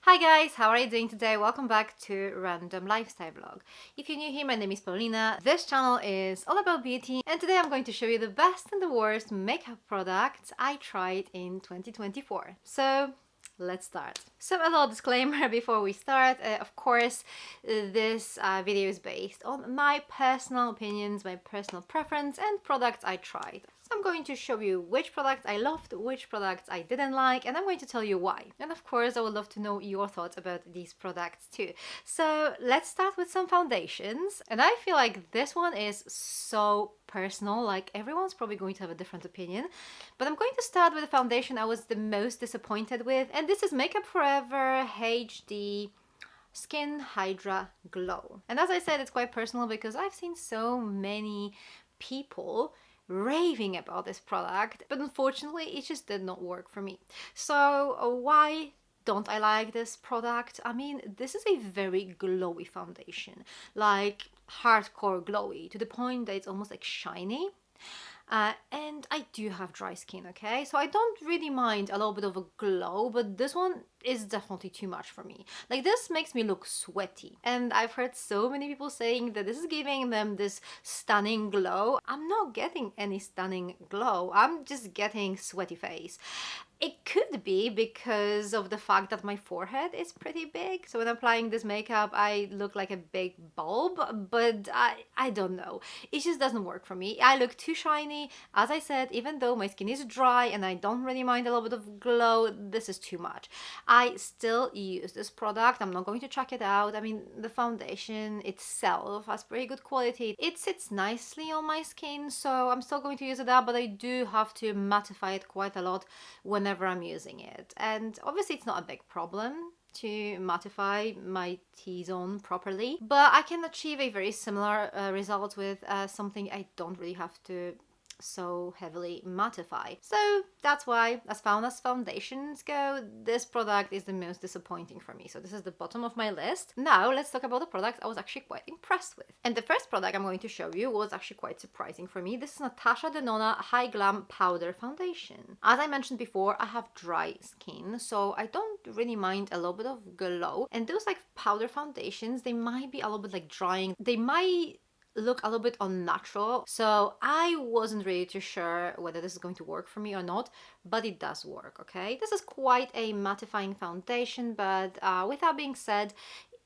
Hi guys, how are you doing today? Welcome back to Random Lifestyle Vlog. If you're new here, my name is Paulina. This channel is all about beauty and today I'm going to show you the best and the worst makeup products I tried in 2024. So let's start. So a little disclaimer before we start. Of course, this video is based on my personal opinions, my personal preference and products I tried. So I'm going to show you which products I loved, which products I didn't like, and I'm going to tell you why. And of course, I would love to know your thoughts about these products too. So let's start with some foundations. And I feel like this one is so personal, like everyone's probably going to have a different opinion. But I'm going to start with the foundation I was the most disappointed with, and this is Makeup Forever HD Skin Hydra Glow. And as I said, it's quite personal because I've seen so many people raving about this product, but unfortunately it just did not work for me. So why don't I like this product? I mean, this is a very glowy foundation, like hardcore glowy, to the point that it's almost like shiny. And I do have dry skin, okay? So I don't really mind a little bit of a glow, but this one is definitely too much for me. Like, this makes me look sweaty. And I've heard so many people saying that this is giving them this stunning glow. I'm not getting any stunning glow. I'm just getting sweaty face. It could be because of the fact that my forehead is pretty big. So when applying this makeup, I look like a big bulb, but I don't know. It just doesn't work for me. I look too shiny. As I said, even though my skin is dry and I don't really mind a little bit of glow, this is too much. I still use this product. I'm not going to check it out. I mean, the foundation itself has pretty good quality. It sits nicely on my skin, so I'm still going to use it up, but I do have to mattify it quite a lot whenever I'm using it. And obviously it's not a big problem to mattify my T-zone properly, but I can achieve a very similar result with something I don't really have to so heavily mattify. So that's why, as far as foundations go, this product is the most disappointing for me. So this is the bottom of my list. Now let's talk about the products I was actually quite impressed with. And the first product I'm going to show you was actually quite surprising for me. This is Natasha Denona High Glam Powder Foundation. As I mentioned before, I have dry skin, so I don't really mind a little bit of glow. And those like powder foundations, they might be a little bit like drying. They might look a little bit unnatural, so I wasn't really too sure whether this is going to work for me or not, but it does work. Okay, this is quite a mattifying foundation, but with that being said,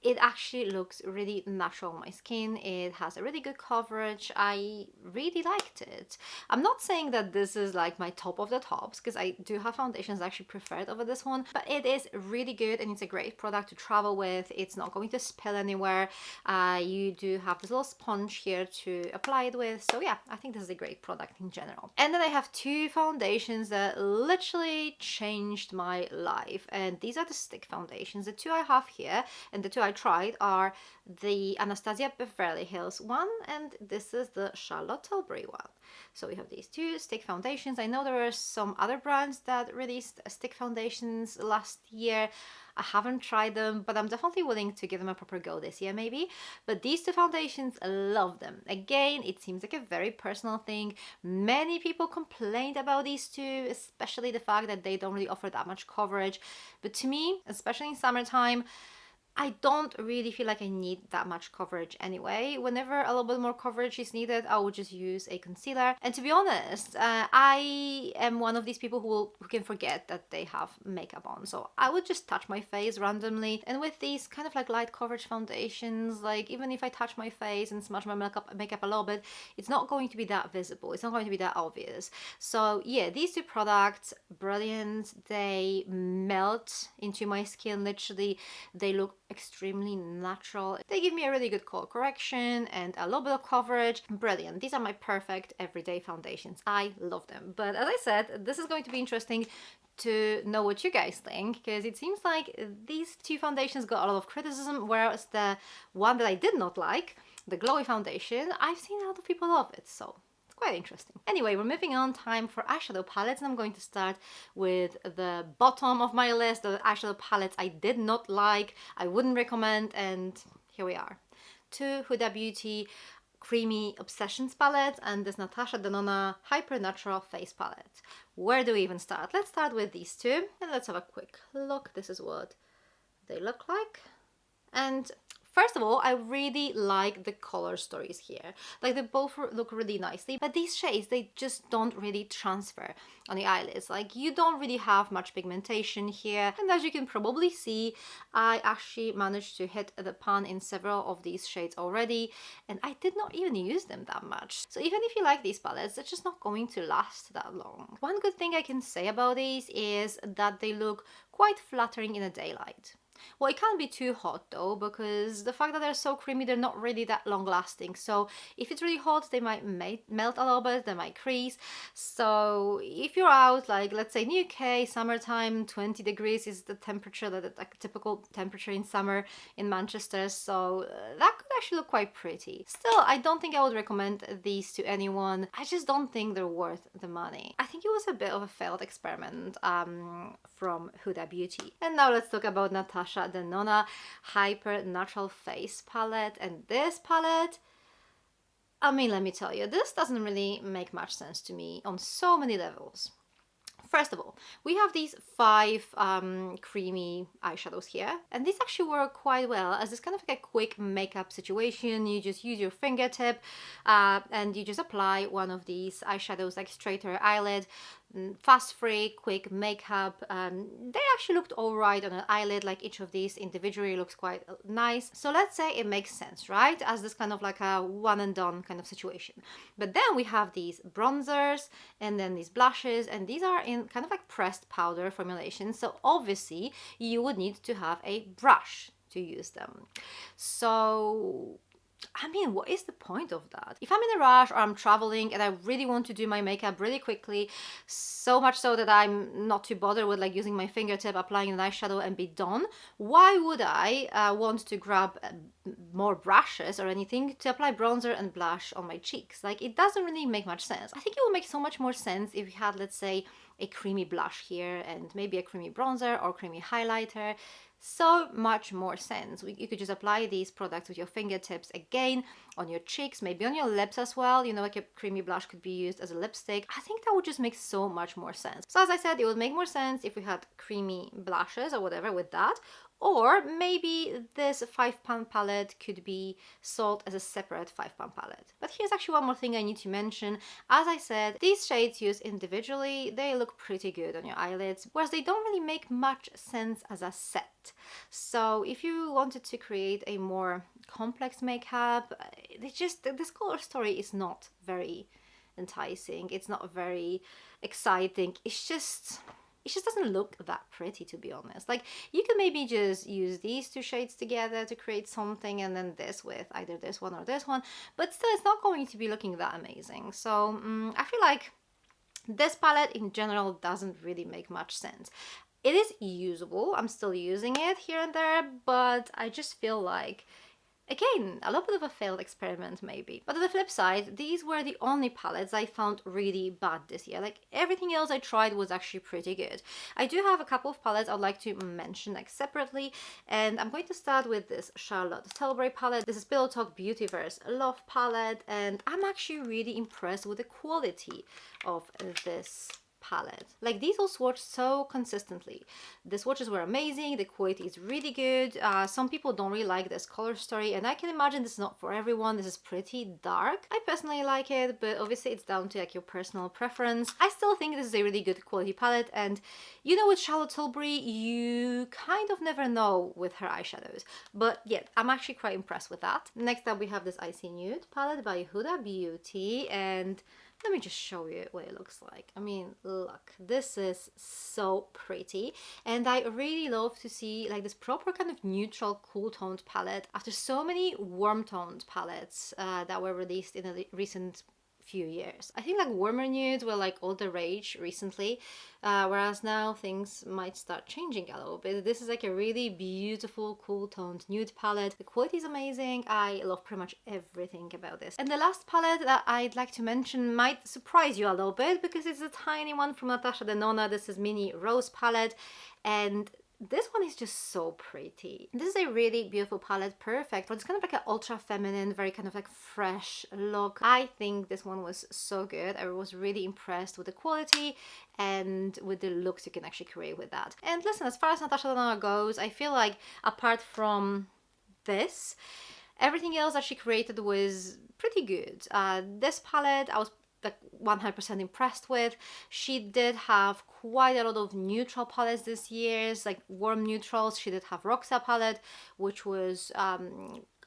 it actually looks really natural on my skin. It has a really good coverage. I really liked it. I'm not saying that this is like my top of the tops, because I do have foundations I actually preferred over this one, but it is really good and it's a great product to travel with. It's not going to spill anywhere. You do have this little sponge here to apply it with. So yeah, I think this is a great product in general. And then I have two foundations that literally changed my life. And these are the stick foundations. The two I have here and the two I tried are the Anastasia Beverly Hills one, and this is the Charlotte Tilbury one. So we have these two stick foundations. I know there are some other brands that released stick foundations last year. I haven't tried them, but I'm definitely willing to give them a proper go this year maybe. But these two foundations, I love them. Again, it seems like a very personal thing. Many people complained about these two, especially the fact that they don't really offer that much coverage. But to me, especially in summertime, I don't really feel like I need that much coverage anyway. Whenever a little bit more coverage is needed, I will just use a concealer. And to be honest, I am one of these people who can forget that they have makeup on. So I would just touch my face randomly. And with these kind of like light coverage foundations, like even if I touch my face and smudge my makeup a little bit, it's not going to be that visible. It's not going to be that obvious. So yeah, these two products, brilliant. They melt into my skin. Literally, they look extremely natural. They give me a really good color correction and a little bit of coverage. Brilliant. These are my perfect everyday foundations. I love them. But as I said, this is going to be interesting to know what you guys think, because it seems like these two foundations got a lot of criticism, whereas the one that I did not like, the glowy foundation, I've seen a lot of people love it. So quite interesting. Anyway, we're moving on. Time for eyeshadow palettes, and I'm going to start with the bottom of my list, the eyeshadow palettes I did not like, I wouldn't recommend, and here we are. Two Huda Beauty Creamy Obsessions palette and this Natasha Denona Hyper Natural Face palette. Where do we even start? Let's start with these two and let's have a quick look. This is what they look like. And first of all, I really like the color stories here. Like, they both look really nicely, but these shades, they just don't really transfer on the eyelids. Like, you don't really have much pigmentation here. And as you can probably see, I actually managed to hit the pan in several of these shades already, and I did not even use them that much. So even if you like these palettes, they're just not going to last that long. One good thing I can say about these is that they look quite flattering in the daylight. Well, it can't be too hot though, because the fact that they're so creamy, they're not really that long lasting. So if it's really hot, they might melt a little bit, they might crease. So if you're out, like let's say in the UK, summertime, 20 degrees is the temperature, like a typical temperature in summer in Manchester. So that could actually look quite pretty. Still, I don't think I would recommend these to anyone. I just don't think they're worth the money. I think it was a bit of a failed experiment from Huda Beauty. And now let's talk about Natasha Denona Hyper Natural Face Palette. And this palette, I mean, let me tell you, this doesn't really make much sense to me on so many levels. First of all, we have these 5 creamy eyeshadows here, and these actually work quite well as it's kind of like a quick makeup situation. You just use your fingertip and you just apply one of these eyeshadows like straight to your eyelid. Fast, free, quick makeup. They actually looked alright on an eyelid, like each of these individually looks quite nice. So let's say it makes sense, right? As this kind of like a one and done kind of situation. But then we have these bronzers and then these blushes, and these are in kind of like pressed powder formulation. So obviously you would need to have a brush to use them. So I mean, what is the point of that? If I'm in a rush or I'm traveling and I really want to do my makeup really quickly, so much so that I'm not too bothered with like using my fingertip, applying an eyeshadow and be done, why would I want to grab more brushes or anything to apply bronzer and blush on my cheeks? Like, it doesn't really make much sense. I think it would make so much more sense if you had, let's say, a creamy blush here and maybe a creamy bronzer or creamy highlighter. So much more sense. You could just apply these products with your fingertips again on your cheeks, maybe on your lips as well. You know, like a creamy blush could be used as a lipstick. I think that would just make so much more sense. So as I said, it would make more sense if we had creamy blushes or whatever with that. Or maybe this £5 palette could be sold as a separate £5 palette. But here's actually one more thing I need to mention. As I said, these shades used individually, they look pretty good on your eyelids, whereas they don't really make much sense as a set. So if you wanted to create a more complex makeup, this color story is not very enticing. It's not very exciting. It just doesn't look that pretty, to be honest. Like, you can maybe just use these 2 shades together to create something, and then this with either this one or this one, but still it's not going to be looking that amazing. So I feel like this palette in general doesn't really make much sense. It is usable, I'm still using it here and there, but I just feel like, again, a little bit of a failed experiment maybe. But on the flip side, these were the only palettes I found really bad this year. Like, everything else I tried was actually pretty good. I do have a couple of palettes I'd like to mention like separately, and I'm going to start with this Charlotte Tilbury palette. This is Pillow Talk Beautyverse Love palette, and I'm actually really impressed with the quality of this palette. Like, these all swatched so consistently. The swatches were amazing, the quality is really good. Some people don't really like this color story, and I can imagine this is not for everyone. This is pretty dark. I personally like it, but obviously it's down to like your personal preference. I still think this is a really good quality palette, and you know, with Charlotte Tilbury, you kind of never know with her eyeshadows. But yeah, I'm actually quite impressed with that. Next up, we have this Icy Nude palette by Huda Beauty, and let me just show you what it looks like. I mean, look, this is so pretty, and I really love to see like this proper kind of neutral, cool toned palette after so many warm toned palettes that were released in the recent few years. I think like warmer nudes were like all the rage recently, whereas now things might start changing a little bit. This is like a really beautiful, cool toned nude palette. The quality is amazing. I love pretty much everything about this. And the last palette that I'd like to mention might surprise you a little bit because it's a tiny one from Natasha Denona. This is Mini Rose palette, and this one is just so pretty. This is a really beautiful palette, perfect for this kind of like an ultra feminine, very kind of like fresh look. I think this one was so good. I was really impressed with the quality and with the looks you can actually create with that. And listen, as far as Natasha Denona goes, I feel like apart from this, everything else that she created was pretty good. This palette I was like 100% impressed with. She did have quite a lot of neutral palettes this year, like warm neutrals. She did have Roxa palette, which was a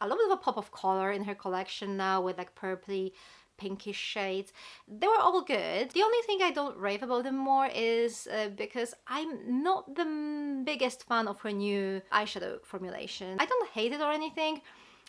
little bit of a pop of color in her collection now with like purpley pinkish shades. They were all good. The only thing I don't rave about them more is because I'm not the biggest fan of her new eyeshadow formulation. I don't hate it or anything,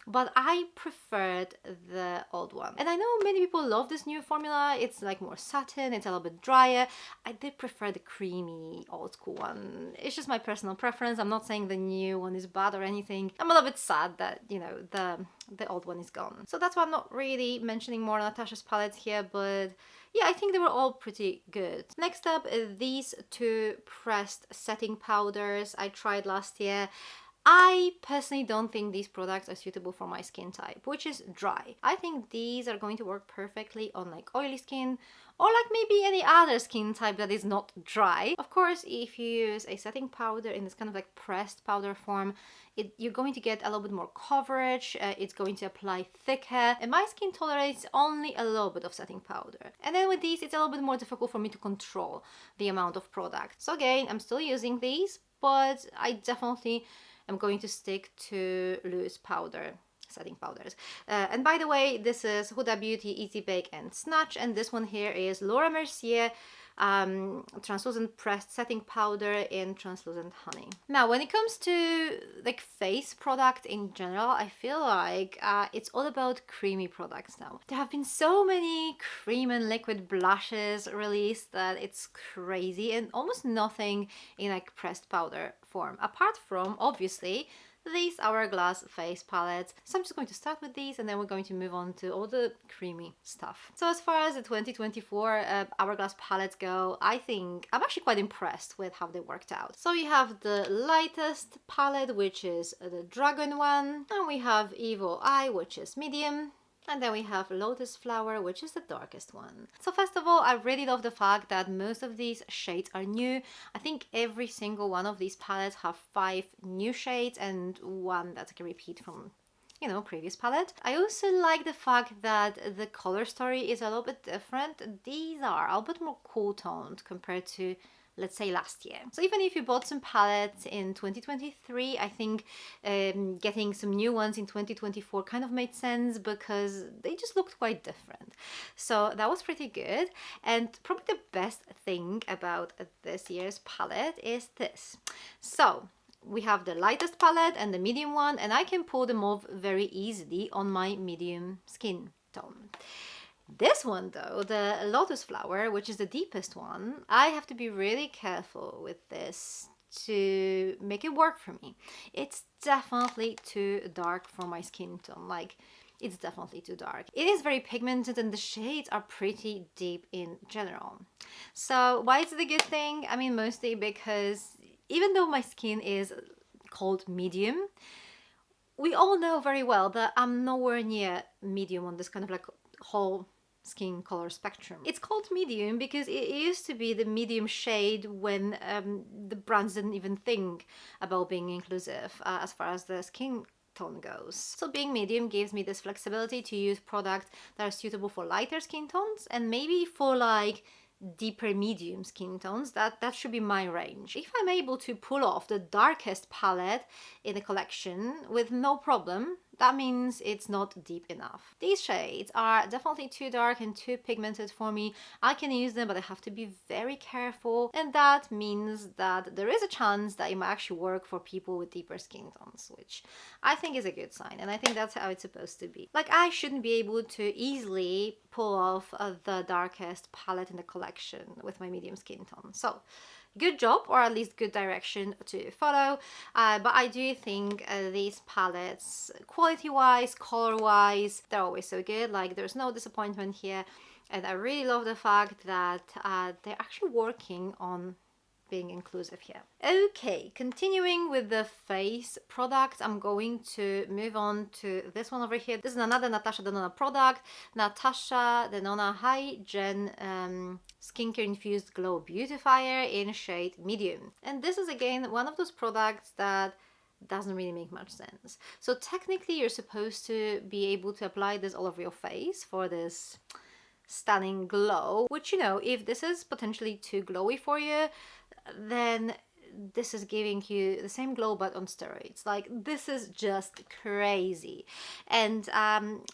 but I preferred the old one. And I know many people love this new formula. It's like more satin, it's a little bit drier. I did prefer the creamy old school one. It's just my personal preference. I'm not saying the new one is bad or anything. I'm a little bit sad that, you know, the old one is gone. So that's why I'm not really mentioning more Natasha's palettes here, but yeah, I think they were all pretty good. Next up, these two pressed setting powders I tried last year. I personally don't think these products are suitable for my skin type, which is dry. I think these are going to work perfectly on like oily skin or like maybe any other skin type that is not dry. Of course, if you use a setting powder in this kind of like pressed powder form, you're going to get a little bit more coverage, it's going to apply thicker, and my skin tolerates only a little bit of setting powder. And then with these, it's a little bit more difficult for me to control the amount of product. So again, I'm still using these, but I definitely I'm going to stick to loose powder, setting powders. And by the way, this is Huda Beauty Easy Bake and Snatch, and this one here is Laura Mercier translucent pressed setting powder in translucent honey. Now, when it comes to like face product in general, I feel like it's all about creamy products now. There have been so many cream and liquid blushes released that it's crazy, and almost nothing in like pressed powder form, apart from obviously these Hourglass face palettes. So I'm just going to start with these and then we're going to move on to all the creamy stuff. So as far as the 2024 Hourglass palettes go, I think I'm actually quite impressed with how they worked out. So you have the lightest palette, which is the dragon one, and we have Evil Eye, which is medium. And then we have Lotus Flower, which is the darkest one. So first of all, I really love the fact that most of these shades are new. I think every single one of these palettes have 5 new shades and one that's like a repeat from, you know, previous palette. I also like the fact that the color story is a little bit different. These are a little bit more cool toned compared to, let's say, last year. So even if you bought some palettes in 2023, I think getting some new ones in 2024 kind of made sense because they just looked quite different. So that was pretty good. And probably the best thing about this year's palette is this. So we have the lightest palette and the medium one, and I can pull them off very easily on my medium skin tone. This one though, the Lotus Flower, which is the deepest one, I have to be really careful with this to make it work for me. It's definitely too dark for my skin tone, like it's definitely too dark. It is very pigmented and the shades are pretty deep in general. So why is it a good thing? I mean, mostly because even though my skin is called medium, we all know very well that I'm nowhere near medium on this kind of like whole skin color spectrum. It's called medium because it used to be the medium shade when the brands didn't even think about being inclusive as far as the skin tone goes. So being medium gives me this flexibility to use products that are suitable for lighter skin tones and maybe for like deeper medium skin tones. That should be my range. If I'm able to pull off the darkest palette in the collection with no problem, that means it's not deep enough. These shades are definitely too dark and too pigmented for me. I can use them, but I have to be very careful, and that means that there is a chance that it might actually work for people with deeper skin tones, which I think is a good sign, and I think that's how it's supposed to be. Like, I shouldn't be able to easily pull off the darkest palette in the collection with my medium skin tone. So good job, or at least good direction to follow. But I do think these palettes, quality-wise, color-wise, they're always so good. Like, there's no disappointment here. And I really love the fact that they're actually working on being inclusive here. Okay, continuing with the face products, I'm going to move on to this one over here. This is another Natasha Denona product, Natasha Denona High Gen Skincare Infused Glow Beautifier in shade medium. And this is again one of those products that doesn't really make much sense. So technically you're supposed to be able to apply this all over your face for this stunning glow, which, you know, if this is potentially too glowy for you, then this is giving you the same glow but on steroids. Like, this is just crazy. And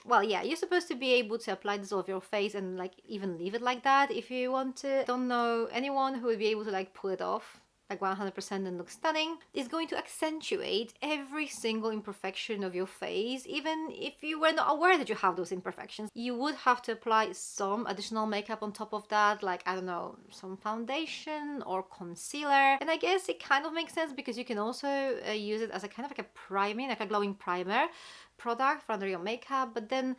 well, yeah, you're supposed to be able to apply this all over your face and like even leave it like that if you want to. Don't know anyone who would be able to like pull it off like 100% and look stunning. It's going to accentuate every single imperfection of your face. Even if you were not aware that you have those imperfections, you would have to apply some additional makeup on top of that, like, I don't know, some foundation or concealer. And I guess it kind of makes sense because you can also use it as a kind of like a priming, like a glowing primer product for under your makeup. But then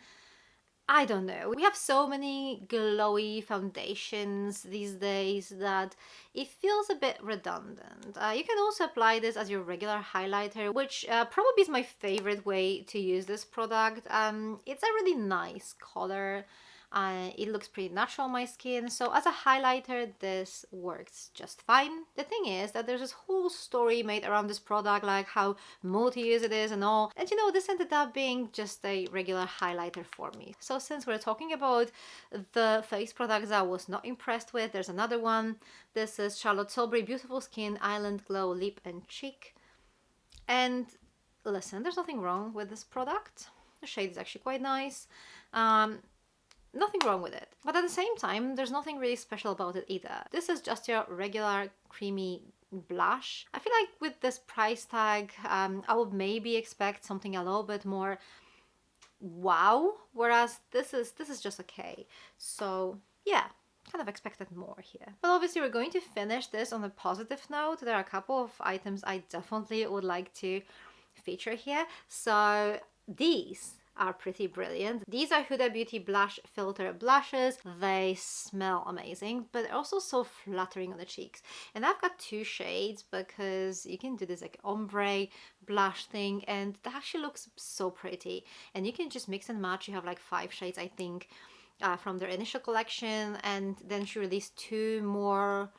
I don't know. We have so many glowy foundations these days that it feels a bit redundant. You can also apply this as your regular highlighter, which probably is my favorite way to use this product. It's a really nice color. It looks pretty natural on my skin, so as a highlighter this works just fine. The thing is that there's this whole story made around this product, like how multi-use it is and all, and you know, this ended up being just a regular highlighter for me. So since we're talking about the face products I was not impressed with, there's another one. This is Charlotte Tilbury Beautiful Skin Island Glow Lip and Cheek. And listen, there's nothing wrong with this product. The shade is actually quite nice. Nothing wrong with it, but at the same time there's nothing really special about it either. This is just your regular creamy blush. I feel like with this price tag I would maybe expect something a little bit more wow, whereas this is just okay. So yeah, kind of expected more here. But obviously we're going to finish this on a positive note. There are a couple of items I definitely would like to feature here. So these are pretty brilliant. These are Huda Beauty Blush Filter blushes. They smell amazing, but they're also so flattering on the cheeks. And I've got two shades because you can do this like ombre blush thing, and that actually looks so pretty. And you can just mix and match. You have like 5 shades, I think, from their initial collection, and then she released 2 more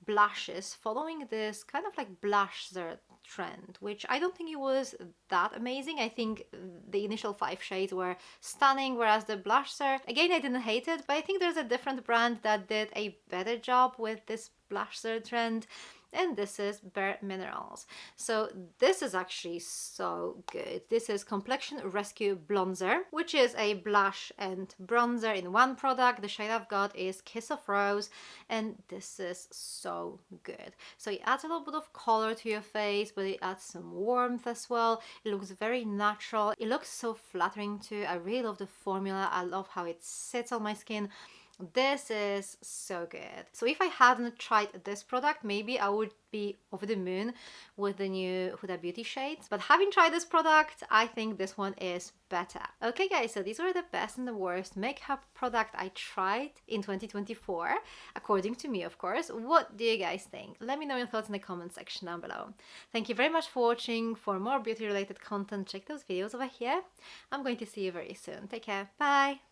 blushes following this kind of like blusher trend, which I don't think it was that amazing. I think the initial 5 shades were stunning, whereas the blusher, again, I didn't hate it, but I think there's a different brand that did a better job with this blusher trend, and this is Bare Minerals. So this is actually so good. This is Complexion Rescue Bronzer, which is a blush and bronzer in one product. The shade I've got is Kiss of Rose, and this is so good. So it adds a little bit of color to your face, but it adds some warmth as well. It looks very natural. It looks so flattering too. I really love the formula. I love how it sits on my skin. This is so good. So if I hadn't tried this product, maybe I would be over the moon with the new Huda Beauty shades. But having tried this product, I think this one is better. Okay guys, so these were the best and the worst makeup product I tried in 2024, according to me, of course. What do you guys think? Let me know your thoughts in the comment section down below. Thank you very much for watching. For more beauty related content, check those videos over here. I'm going to see you very soon. Take care. Bye.